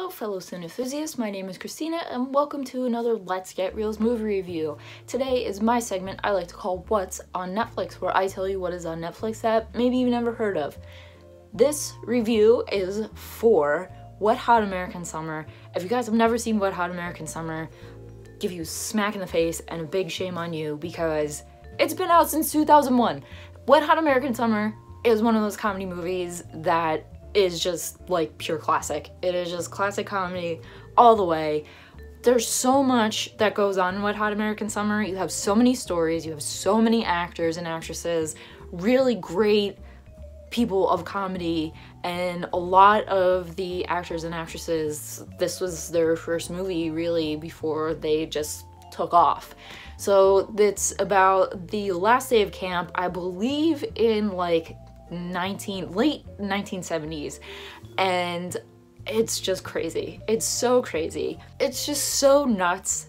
Hello fellow cine enthusiasts, my name is Christina and welcome to another Let's Get Reels movie review. Today is my segment I like to call What's on Netflix, where I tell you what is on Netflix that maybe you've never heard of. This review is for Wet Hot American Summer. If you guys have never seen Wet Hot American Summer, give you a smack in the face and a big shame on you because it's been out since 2001. Wet Hot American Summer is one of those comedy movies that is just like pure classic. It is just classic comedy all the way. There's so much that goes on in Wet Hot American Summer. You have so many stories, you have so many actors and actresses, really great people of comedy, and a lot of the actors and actresses, this was their first movie really before they just took off. So it's about the last day of camp, I believe in like late 1970s, and it's just crazy. It's so crazy. It's just so nuts.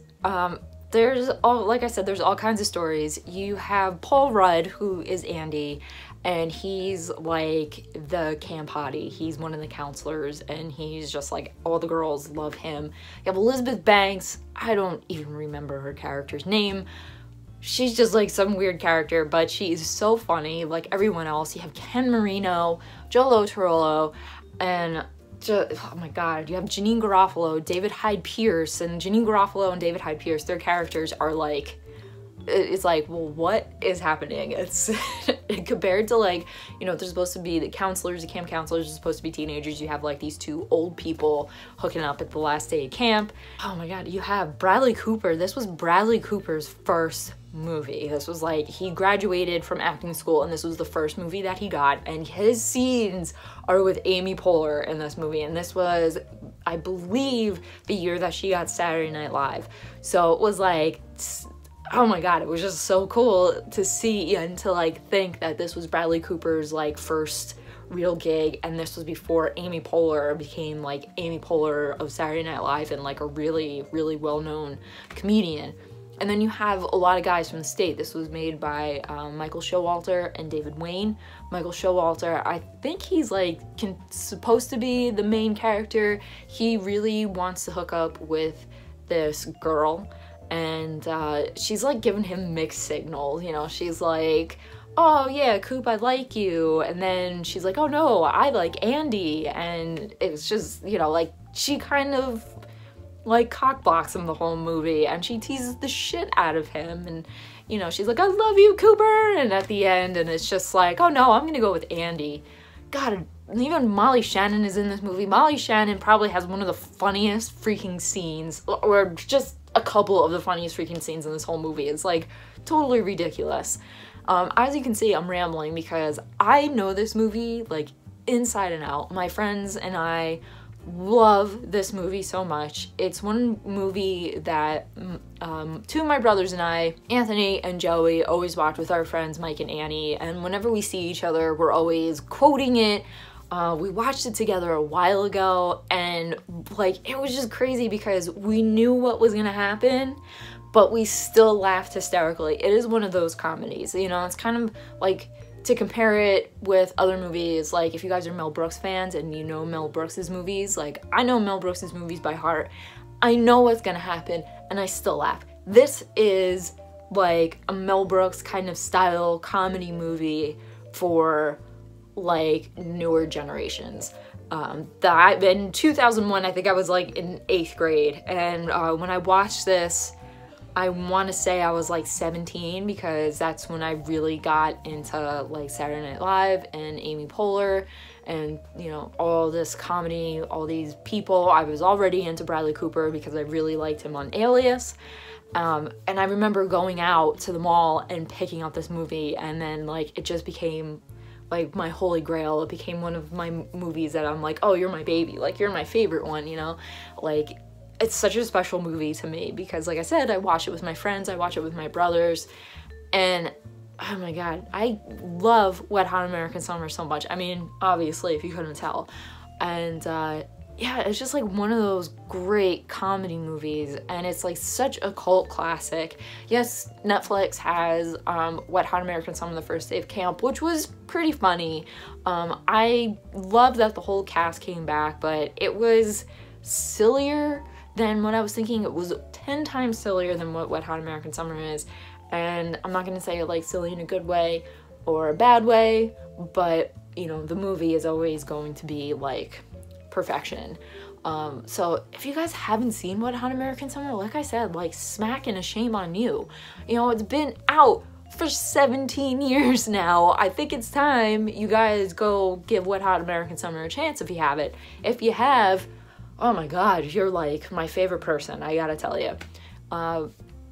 There's like I said, there's all kinds of stories. You have Paul Rudd, who is Andy, and he's like the camp hottie. He's one of the counselors, and he's just like, all the girls love him. You have Elizabeth Banks. I don't even remember her character's name. She's just like some weird character, but she's so funny, like everyone else. You have Ken Marino, Joe Torello, and oh my god, you have Janeane Garofalo, David Hyde Pierce, and Janeane Garofalo and David Hyde Pierce, their characters are like, it's like, well, what is happening? It's compared to, like, you know, they're supposed to be the counselors, the camp counselors are supposed to be teenagers. You have like these two old people hooking up at the last day of camp. Oh my god, you have Bradley Cooper. This was Bradley Cooper's first movie. This was like, he graduated from acting school and this was the first movie that he got, and his scenes are with Amy Poehler in this movie, and this was, I believe, the year that she got Saturday Night Live. So it was like, oh my god, it was just so cool to see and to like think that this was Bradley Cooper's like first real gig, and this was before Amy Poehler became like Amy Poehler of Saturday Night Live and like a really well-known comedian. And then you have a lot of guys from the state. This was made by Michael Showalter and David Wain. Michael Showalter, I think he's like supposed to be the main character. He really wants to hook up with this girl, and she's like giving him mixed signals, you know. She's like, oh yeah, Coop, I like you, and then she's like, oh no, I like Andy, and it's just, you know, like, she kind of like cockblocks him the whole movie, and she teases the shit out of him, and you know, she's like, I love you, Cooper, and at the end, and it's just like, oh no, I'm gonna go with Andy. God, even Molly Shannon is in this movie. Molly Shannon probably has one of the funniest freaking scenes, or just a couple of the funniest freaking scenes in this whole movie. It's like totally ridiculous. As you can see, I'm rambling because I know this movie like inside and out. My friends and I love this movie so much. It's one movie that two of my brothers and I, Anthony and Joey, always watch with our friends Mike and Annie, and whenever we see each other, we're always quoting it. We watched it together a while ago, and like, it was just crazy because we knew what was gonna happen, but we still laughed hysterically. It is one of those comedies, you know. It's kind of like, to compare it with other movies, like if you guys are Mel Brooks fans and you know Mel Brooks's movies, like I know Mel Brooks's movies by heart. I know what's gonna happen and I still laugh. This is like a Mel Brooks kind of style comedy movie for like newer generations. In 2001, I think I was like in 8th grade, and when I watched this, I want to say I was like 17, because that's when I really got into like Saturday Night Live and Amy Poehler and, you know, all this comedy, all these people. I was already into Bradley Cooper because I really liked him on Alias. And I remember going out to the mall and picking up this movie, and then like it just became like my holy grail. It became one of my movies that I'm like, oh, you're my baby, like you're my favorite one, you know. Like, it's such a special movie to me because, like I said, I watch it with my friends, I watch it with my brothers, and oh my god, I love Wet Hot American Summer so much. I mean, obviously, if you couldn't tell. And yeah, it's just like one of those great comedy movies, and it's like such a cult classic. Yes, Netflix has Wet Hot American Summer, the first day of camp, which was pretty funny. I love that the whole cast came back, but it was sillier than what I was thinking. It was 10 times sillier than what Wet Hot American Summer is. And I'm not gonna say like silly in a good way or a bad way, but you know, the movie is always going to be like perfection. So if you guys haven't seen Wet Hot American Summer, like I said, like smacking a shame on you. You know, it's been out for 17 years now. I think it's time you guys go give Wet Hot American Summer a chance if you have it. If you have, oh my god, you're like my favorite person, I gotta tell you.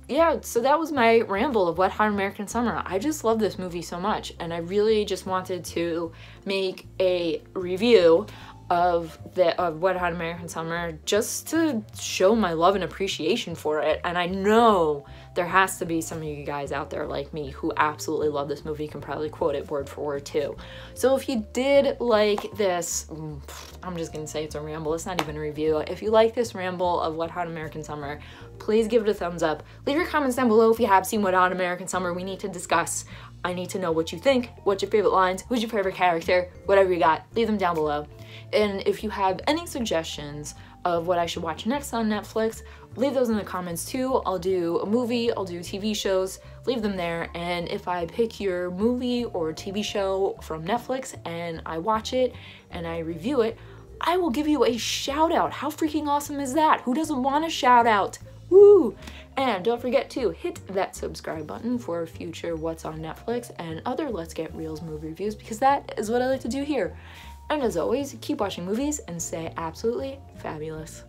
Yeah, so that was my ramble of Wet Hot American Summer. I just love this movie so much, and I really just wanted to make a review of Wet Hot American Summer just to show my love and appreciation for it. And I know there has to be some of you guys out there like me who absolutely love this movie, can probably quote it word for word too. So if you did like this, I'm just gonna say it's a ramble, it's not even a review. If you like this ramble of Wet Hot American Summer, please give it a thumbs up. Leave your comments down below if you have seen Wet Hot American Summer. We need to discuss. I need to know what you think, what's your favorite lines, who's your favorite character, whatever you got, leave them down below. And if you have any suggestions of what I should watch next on Netflix, leave those in the comments too. I'll do a movie, I'll do TV shows, leave them there. And if I pick your movie or TV show from Netflix and I watch it and I review it, I will give you a shout out. How freaking awesome is that? Who doesn't want a shout out? Woo! And don't forget to hit that subscribe button for future What's on Netflix and other Let's Get Reels movie reviews, because that is what I like to do here. And as always, keep watching movies and stay absolutely fabulous.